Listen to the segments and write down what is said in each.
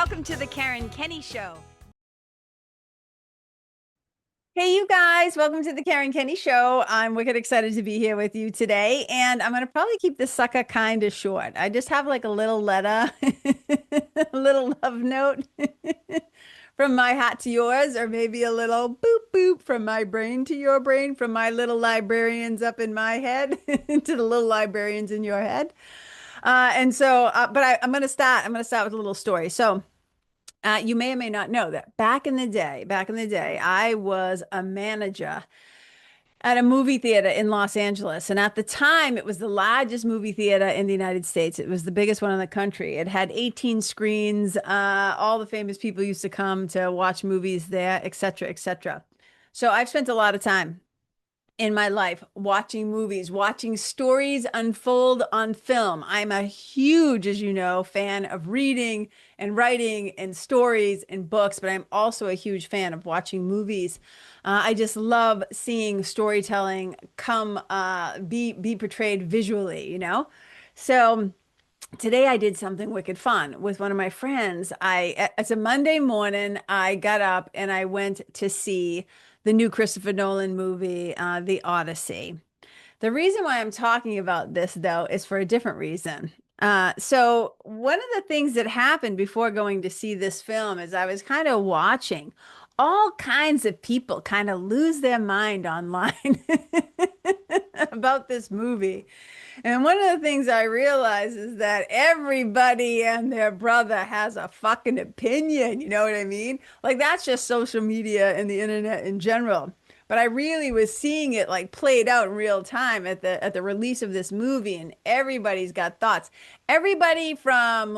Welcome to the Kenney Show. Hey, you guys, welcome to the Kenney Show. I'm wicked excited to be here with you today, and I'm going to probably keep this sucker kind of short. I just have like a little letter, a little love note from my heart to yours, or maybe a little boop boop from my brain to your brain, from my little librarians up in my head to the little librarians in your head. I'm going to start. I'm going to start with a little story. You may or may not know that back in the day, I was a manager at a movie theater in Los Angeles. And at the time, it was the largest movie theater in the United States. It was the biggest one in the country. It had 18 screens. All the famous people used to come to watch movies there, et cetera, et cetera. So I've spent a lot of time in my life watching movies, watching stories unfold on film. I'm a huge, as you know, fan of reading and writing and stories and books, but I'm also a huge fan of watching movies. I just love seeing storytelling come be portrayed visually, you know? So today I did something wicked fun with one of my friends. It's a Monday morning. I got up and I went to see the new Christopher Nolan movie, The Odyssey. The reason why I'm talking about this, though, is for a different reason. So one of the things that happened before going to see this film is I was kind of watching all kinds of people kind of lose their mind online about this movie. And one of the things I realized is that everybody and their brother has a fucking opinion. You know what I mean? Like that's just social media and the internet in general. But I really was seeing it like played out in real time at the release of this movie, and everybody's got thoughts. Everybody from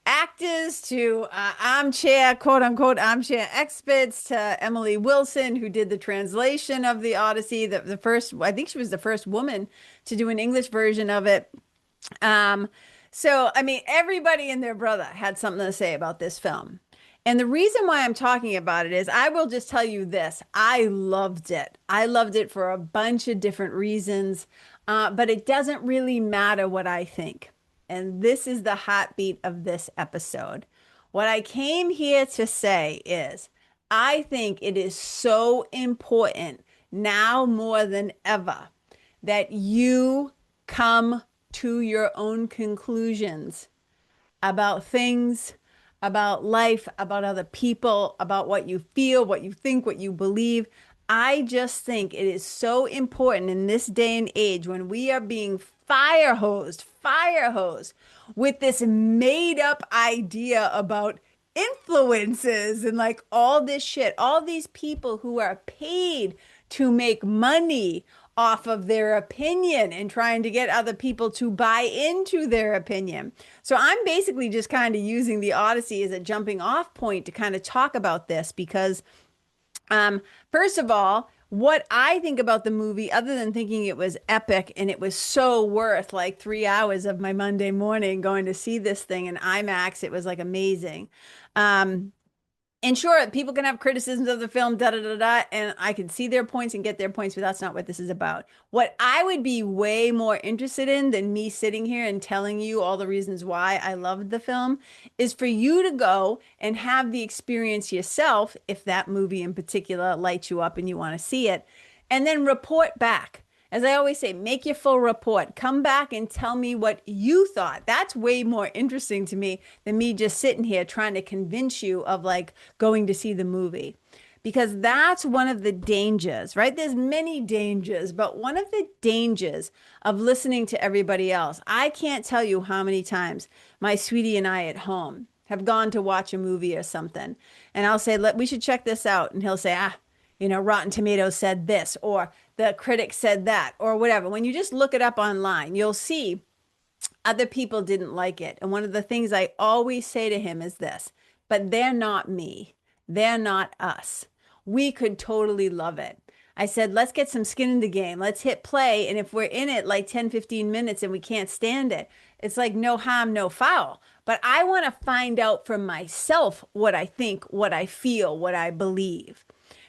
actors to armchair, quote unquote, armchair experts to Emily Wilson, who did the translation of the Odyssey, the first, I think she was the first woman to do an English version of it. I mean, everybody and their brother had something to say about this film. And the reason why I'm talking about it is I will just tell you this. I loved it. I loved it for a bunch of different reasons, but it doesn't really matter what I think. And this is the heartbeat of this episode. What I came here to say is I think it is so important now more than ever that you come to your own conclusions about things, about life, about other people, about what you feel, what you think, what you believe. I just think it is so important in this day and age when we are being fire hosed with this made up idea about influences and like all this shit, all these people who are paid to make money off of their opinion and trying to get other people to buy into their opinion. So I'm basically just kind of using the Odyssey as a jumping off point to kind of talk about this because first of all, what I think about the movie, other than thinking it was epic and it was so worth like 3 hours of my Monday morning going to see this thing in IMAX, it was like amazing. And sure, people can have criticisms of the film, da da da da, and I can see their points and get their points, but that's not what this is about. What I would be way more interested in than me sitting here and telling you all the reasons why I loved the film is for you to go and have the experience yourself, if that movie in particular lights you up and you want to see it, and then report back. As I always say, make your full report. Come back and tell me what you thought. That's way more interesting to me than me just sitting here trying to convince you of like going to see the movie. Because that's one of the dangers, right? There's many dangers, but one of the dangers of listening to everybody else, I can't tell you how many times my sweetie and I at home have gone to watch a movie or something. And I'll say, we should check this out. And he'll say, Rotten Tomatoes said this, or the critic said that, or whatever. When you just look it up online, you'll see other people didn't like it. And one of the things I always say to him is this, but they're not me. They're not us. We could totally love it. I said, let's get some skin in the game. Let's hit play. And if we're in it like 10, 15 minutes and we can't stand it, it's like no harm, no foul. But I want to find out for myself what I think, what I feel, what I believe.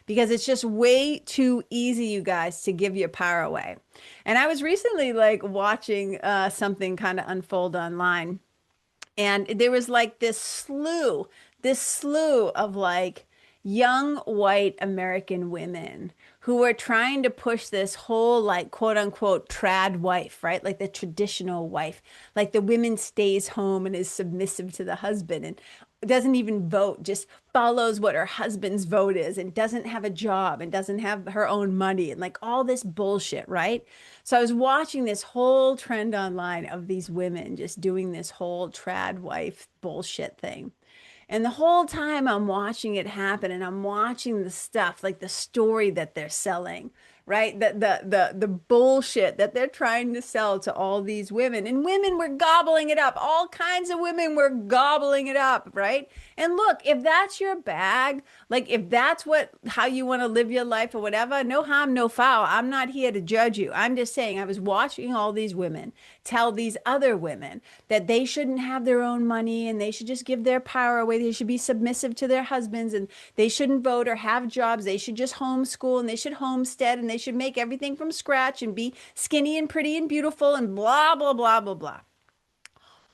Because it's just way too easy, you guys, to give your power away. And I was recently like watching something kind of unfold online. And there was like this slew of like young white American women who were trying to push this whole like quote unquote trad wife, right? Like the traditional wife, like the woman stays home and is submissive to the husband and doesn't even vote, just follows what her husband's vote is and doesn't have a job and doesn't have her own money and like all this bullshit, right? So I was watching this whole trend online of these women just doing this whole trad wife bullshit thing. And the whole time I'm watching it happen and I'm watching the stuff, like the story that they're selling, right? The bullshit that they're trying to sell to all these women. And women were gobbling it up. All kinds of women were gobbling it up, right? And look, if that's your bag, like if that's what how you want to live your life or whatever, no harm, no foul. I'm not here to judge you. I'm just saying I was watching all these women tell these other women that they shouldn't have their own money and they should just give their power away. They should be submissive to their husbands and they shouldn't vote or have jobs. They should just homeschool and they should homestead and they should make everything from scratch and be skinny and pretty and beautiful and blah, blah, blah, blah, blah.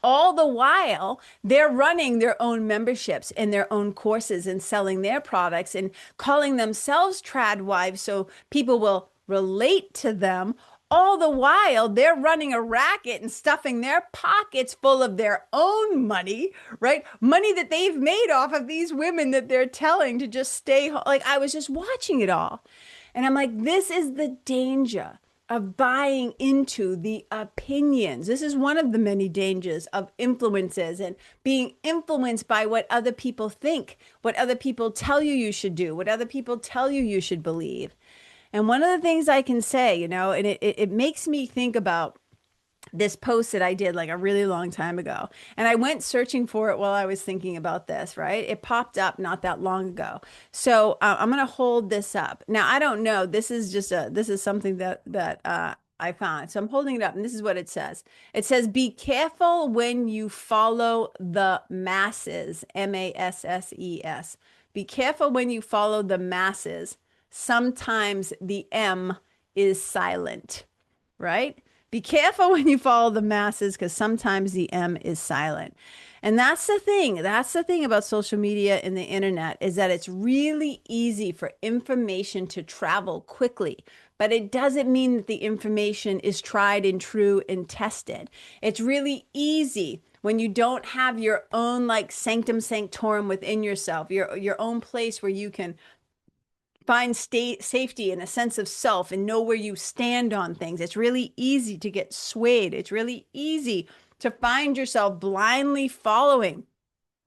All the while, they're running their own memberships and their own courses and selling their products and calling themselves trad wives so people will relate to them. All the while, they're running a racket and stuffing their pockets full of their own money, right? Money that they've made off of these women that they're telling to just stay home. Like, I was just watching it all. And I'm like, this is the danger of buying into the opinions. This is one of the many dangers of influences and being influenced by what other people think, what other people tell you you should do, what other people tell you you should believe. And one of the things I can say, and it makes me think about this post that I did like a really long time ago. And I went searching for it while I was thinking about this, right? It popped up not that long ago. So I'm going to hold this up. Now, I don't know. This is something that I found. So I'm holding it up and this is what it says. It says, be careful when you follow the masses, masses. Be careful when you follow the masses. Sometimes the M is silent, right? Be careful when you follow the masses because sometimes the M is silent. And that's the thing. That's the thing about social media and the internet is that it's really easy for information to travel quickly, but it doesn't mean that the information is tried and true and tested. It's really easy when you don't have your own like sanctum sanctorum within yourself, your own place where you can find state safety and a sense of self and know where you stand on things. It's really easy to get swayed. It's really easy to find yourself blindly following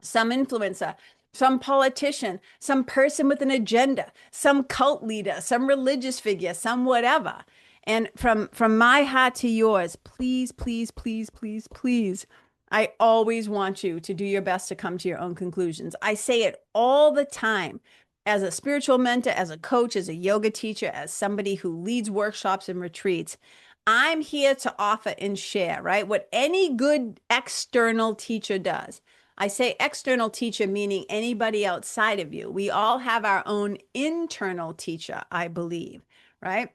some influencer, some politician, some person with an agenda, some cult leader, some religious figure, some whatever. And from my heart to yours, please, please, please, please, please, I always want you to do your best to come to your own conclusions. I say it all the time as a spiritual mentor, as a coach, as a yoga teacher, as somebody who leads workshops and retreats. I'm here to offer and share, right? What any good external teacher does. I say external teacher, meaning anybody outside of you. We all have our own internal teacher, I believe, right?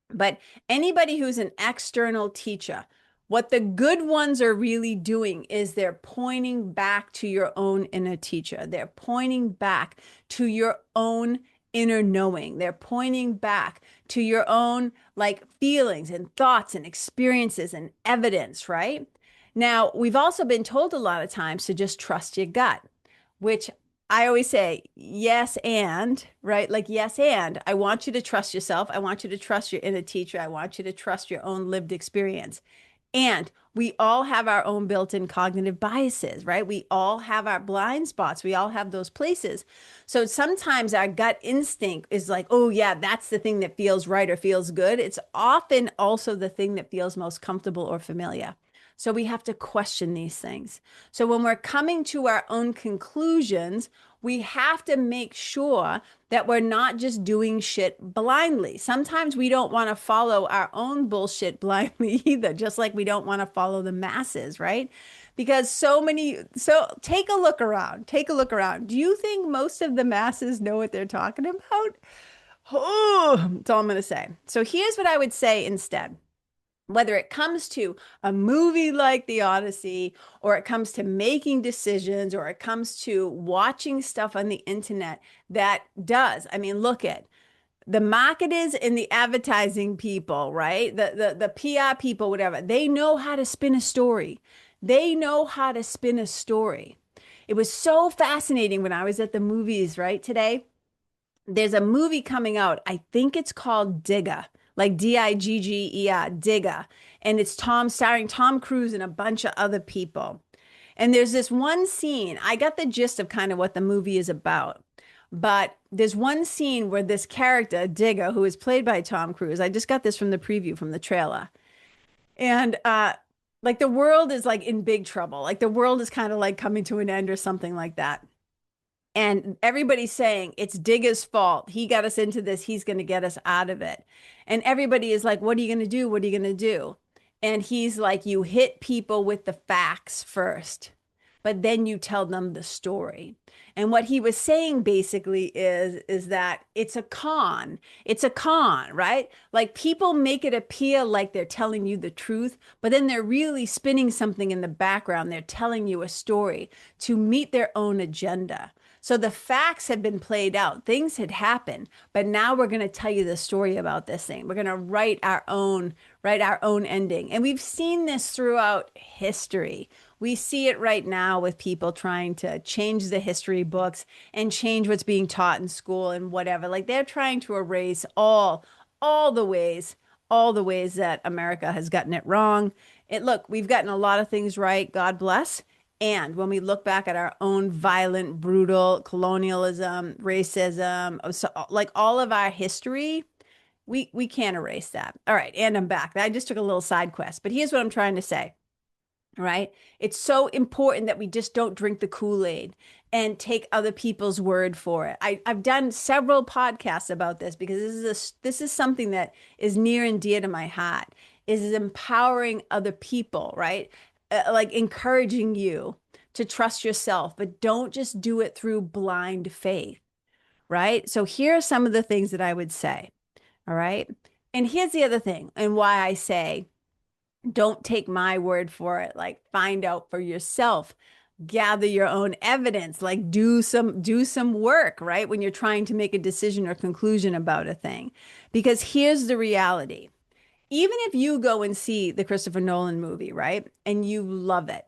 But anybody who's an external teacher, what the good ones are really doing is they're pointing back to your own inner teacher. They're pointing back to your own inner knowing. They're pointing back to your own like feelings and thoughts and experiences and evidence, right? Now, we've also been told a lot of times to just trust your gut, which I always say, yes, and, right? Like, yes, and I want you to trust yourself. I want you to trust your inner teacher. I want you to trust your own lived experience. And we all have our own built-in cognitive biases, right? We all have our blind spots. We all have those places. So sometimes our gut instinct is like, oh, yeah, that's the thing that feels right or feels good. It's often also the thing that feels most comfortable or familiar. So we have to question these things. So when we're coming to our own conclusions, we have to make sure that we're not just doing shit blindly. Sometimes we don't want to follow our own bullshit blindly either, just like we don't want to follow the masses, right? Because so take a look around. Take a look around. Do you think most of the masses know what they're talking about? Oh, that's all I'm going to say. So here's what I would say instead. Whether it comes to a movie like The Odyssey, or it comes to making decisions, or it comes to watching stuff on the internet that does. I mean, look at the marketers and the advertising people, right? The PR people, whatever. They know how to spin a story. They know how to spin a story. It was so fascinating when I was at the movies, right, today. There's a movie coming out. I think it's called Digger, like Digger, Digger. And it's starring Tom Cruise and a bunch of other people. And there's this one scene, I got the gist of kind of what the movie is about. But there's one scene where this character, Digger, who is played by Tom Cruise, I just got this from the preview from the trailer. And like the world is like in big trouble. Like the world is kind of like coming to an end or something like that. And everybody's saying it's Digger's fault. He got us into this. He's going to get us out of it. And everybody is like, what are you going to do? What are you going to do? And he's like, you hit people with the facts first, but then you tell them the story. And what he was saying basically is that it's a con. It's a con, right? Like people make it appear like they're telling you the truth, but then they're really spinning something in the background. They're telling you a story to meet their own agenda. So the facts had been played out. Things had happened, but now we're going to tell you the story about this thing. We're going to write our own ending. And we've seen this throughout history. We see it right now with people trying to change the history books and change what's being taught in school and whatever. Like they're trying to erase all the ways, all the ways that America has gotten it wrong. Look, we've gotten a lot of things right. God bless. And when we look back at our own violent, brutal colonialism, racism, like all of our history, we can't erase that. All right, and I'm back. I just took a little side quest, but here's what I'm trying to say. Right? It's so important that we just don't drink the Kool-Aid and take other people's word for it. I've done several podcasts about this because this is something that is near and dear to my heart, is empowering other people, right? Like encouraging you to trust yourself, but don't just do it through blind faith, right? So here are some of the things that I would say, all right? And here's the other thing, and why I say, don't take my word for it. Like find out for yourself. Gather your own evidence. Like do some work, right? When you're trying to make a decision or conclusion about a thing. Because here's the reality. Even if you go and see the Christopher Nolan movie, right? And you love it.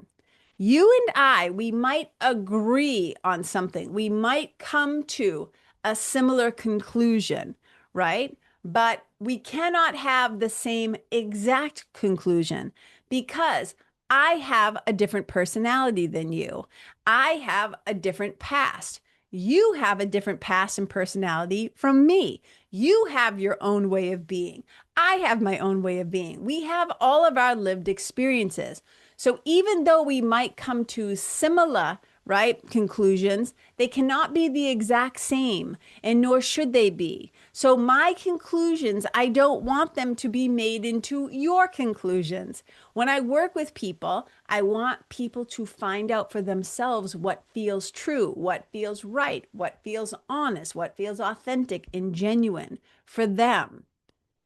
You and I, we might agree on something. We might come to a similar conclusion, right? But we cannot have the same exact conclusion because I have a different personality than you. I have a different past. You have a different past and personality from me. You have your own way of being. I have my own way of being. We have all of our lived experiences. So even though we might come to similar, right, conclusions, they cannot be the exact same, and nor should they be. So my conclusions, I don't want them to be made into your conclusions. When I work with people, I want people to find out for themselves what feels true, what feels right, what feels honest, what feels authentic and genuine for them.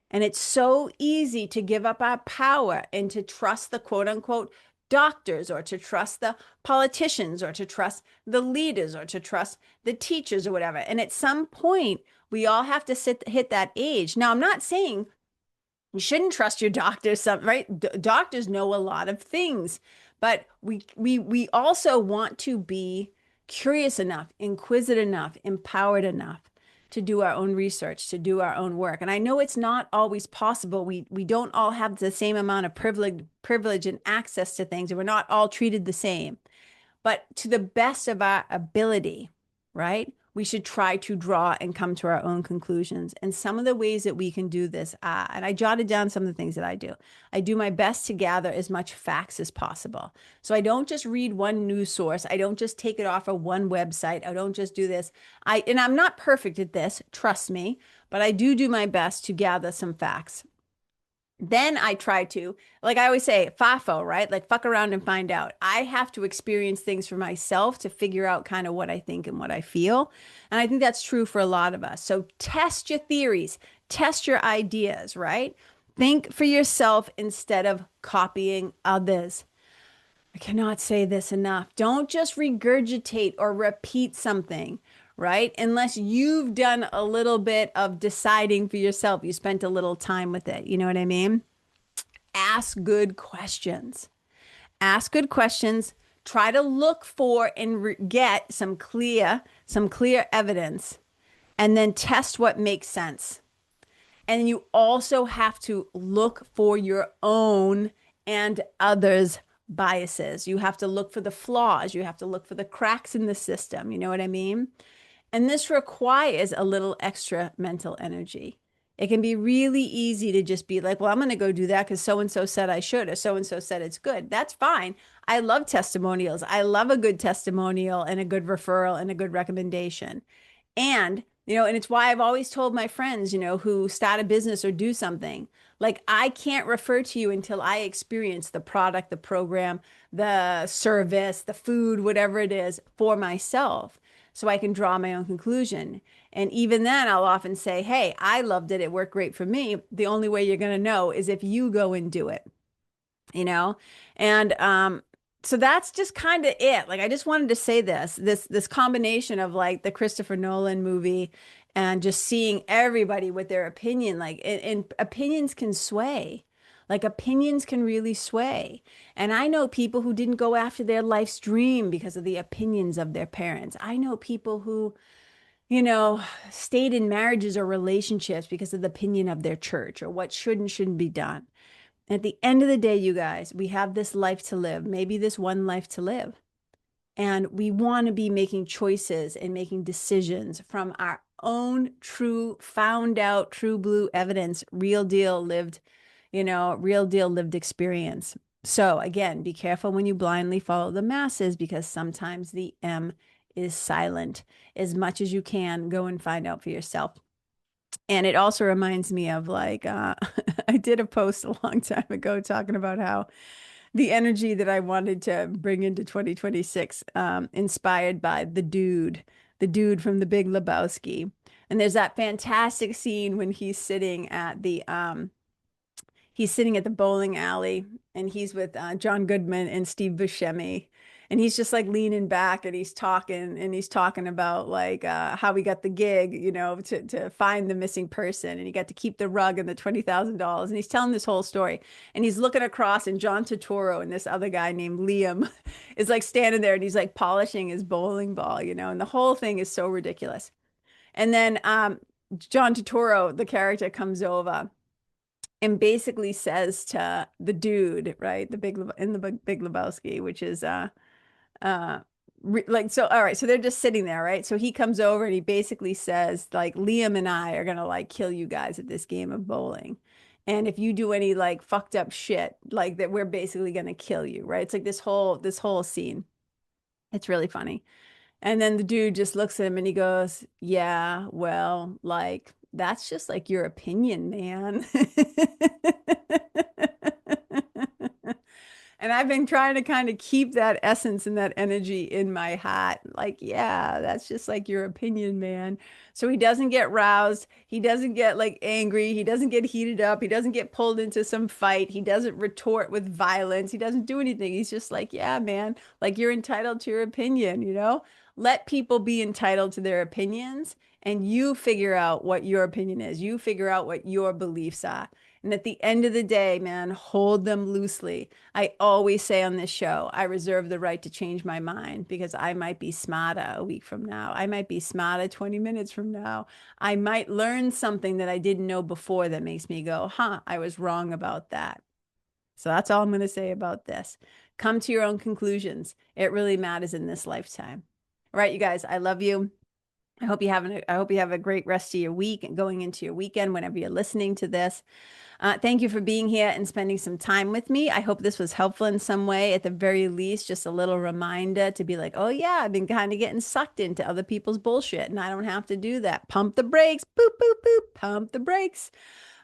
And it's so easy to give up our power and to trust the quote unquote doctors, or to trust the politicians, or to trust the leaders, or to trust the teachers or whatever. And at some point, we all have to hit that age. Now, I'm not saying you shouldn't trust your doctors, right? Doctors know a lot of things, but we also want to be curious enough, inquisitive enough, empowered enough to do our own research, to do our own work. And I know it's not always possible. We don't all have the same amount of privilege and access to things, and we're not all treated the same. But to the best of our ability, right? We should try to draw and come to our own conclusions. And some of the ways that we can do this are, and I jotted down some of the things that I do. I do my best to gather as much facts as possible. So I don't just read one news source. I don't just take it off of one website. I don't just do this. And I'm not perfect at this, trust me, but I do my best to gather some facts. Then I try to, like I always say, FAFO, right? Like fuck around and find out. I have to experience things for myself to figure out kind of what I think and what I feel. And I think that's true for a lot of us. So test your theories, test your ideas, right? Think for yourself instead of copying others. I cannot say this enough. Don't just regurgitate or repeat something, right? Unless you've done a little bit of deciding for yourself. You spent a little time with it. You know what I mean? Ask good questions. Ask good questions. Try to look for and get some clear evidence, and then test what makes sense. And you also have to look for your own and others' biases. You have to look for the flaws. You have to look for the cracks in the system. You know what I mean? And this requires a little extra mental energy. It can be really easy to just be like, well, I'm going to go do that because so and so said I should, or so and so said it's good. That's fine. I love testimonials. I love a good testimonial and a good referral and a good recommendation. And, and it's why I've always told my friends, who start a business or do something, like I can't refer to you until I experience the product, the program, the service, the food, whatever it is for myself, so I can draw my own conclusion. And even then, I'll often say, hey, I loved it. It worked great for me. The only way you're going to know is if you go and do it, you know? And so that's just kind of it. Like I just wanted to say this combination of like the Christopher Nolan movie and just seeing everybody with their opinion, like and opinions can sway. Like opinions can really sway. And I know people who didn't go after their life's dream because of the opinions of their parents. I know people who, stayed in marriages or relationships because of the opinion of their church or what should and shouldn't be done. At the end of the day, you guys, we have this life to live, maybe this one life to live. And we want to be making choices and making decisions from our own true, found out, true blue evidence, real deal lived experience. So again, be careful when you blindly follow the masses because sometimes the M is silent. As much as you can, go and find out for yourself. And it also reminds me of like, I did a post a long time ago talking about how the energy that I wanted to bring into 2026, inspired by the dude from The Big Lebowski. And there's that fantastic scene when he's sitting at the bowling alley and he's with John Goodman and Steve Buscemi. And he's just like leaning back and he's talking about like how he got the gig, to find the missing person. And he got to keep the rug and the $20,000. And he's telling this whole story. And he's looking across and John Turturro and this other guy named Liam is like standing there and he's like polishing his bowling ball, and the whole thing is so ridiculous. And then John Turturro, the character, comes over and basically says to the dude, right, the Big Lebowski, which is uh like, so all right, so they're just sitting there, right? So he comes over and he basically says like Liam and I are gonna like kill you guys at this game of bowling. And if you do any like fucked up shit like that, we're basically gonna kill you, right? It's like this whole scene. It's really funny. And then the dude just looks at him and he goes, yeah, well, like, that's just like your opinion, man. And I've been trying to kind of keep that essence and that energy in my heart. Like, yeah, that's just like your opinion, man. So he doesn't get roused. He doesn't get like angry. He doesn't get heated up. He doesn't get pulled into some fight. He doesn't retort with violence. He doesn't do anything. He's just like, yeah, man, like you're entitled to your opinion. Let people be entitled to their opinions and you figure out what your opinion is. You figure out what your beliefs are. And at the end of the day, man, hold them loosely. I always say on this show, I reserve the right to change my mind because I might be smarter a week from now. I might be smarter 20 minutes from now. I might learn something that I didn't know before that makes me go, huh, I was wrong about that. So that's all I'm going to say about this. Come to your own conclusions. It really matters in this lifetime. All right, you guys, I love you. I hope you have a great rest of your week and going into your weekend whenever you're listening to this. Thank you for being here and spending some time with me. I hope this was helpful in some way. At the very least, just a little reminder to be like, oh yeah, I've been kind of getting sucked into other people's bullshit and I don't have to do that. Pump the brakes, boop, boop, boop, pump the brakes.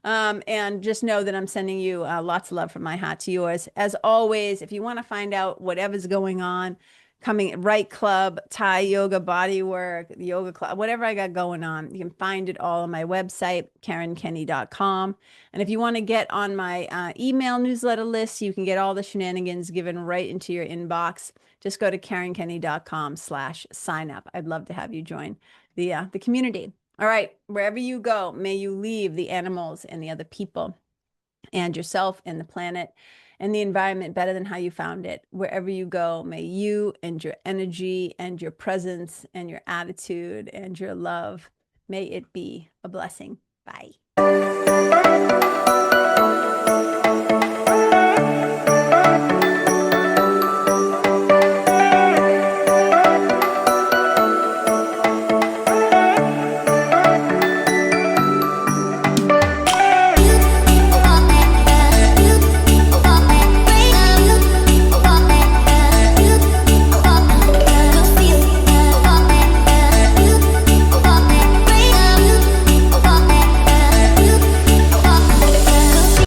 And just know that I'm sending you lots of love from my heart to yours. As always, if you want to find out whatever's going on, coming, right club, Thai yoga, body work, yoga club, whatever I got going on. You can find it all on my website, KarenKenney.com. And if you want to get on my email newsletter list, you can get all the shenanigans given right into your inbox. Just go to KarenKenney.com/sign up. I'd love to have you join the community. All right, wherever you go, may you leave the animals and the other people and yourself and the planet and the environment better than how you found it. Wherever you go, may you and your energy and your presence and your attitude and your love, may it be a blessing. Bye.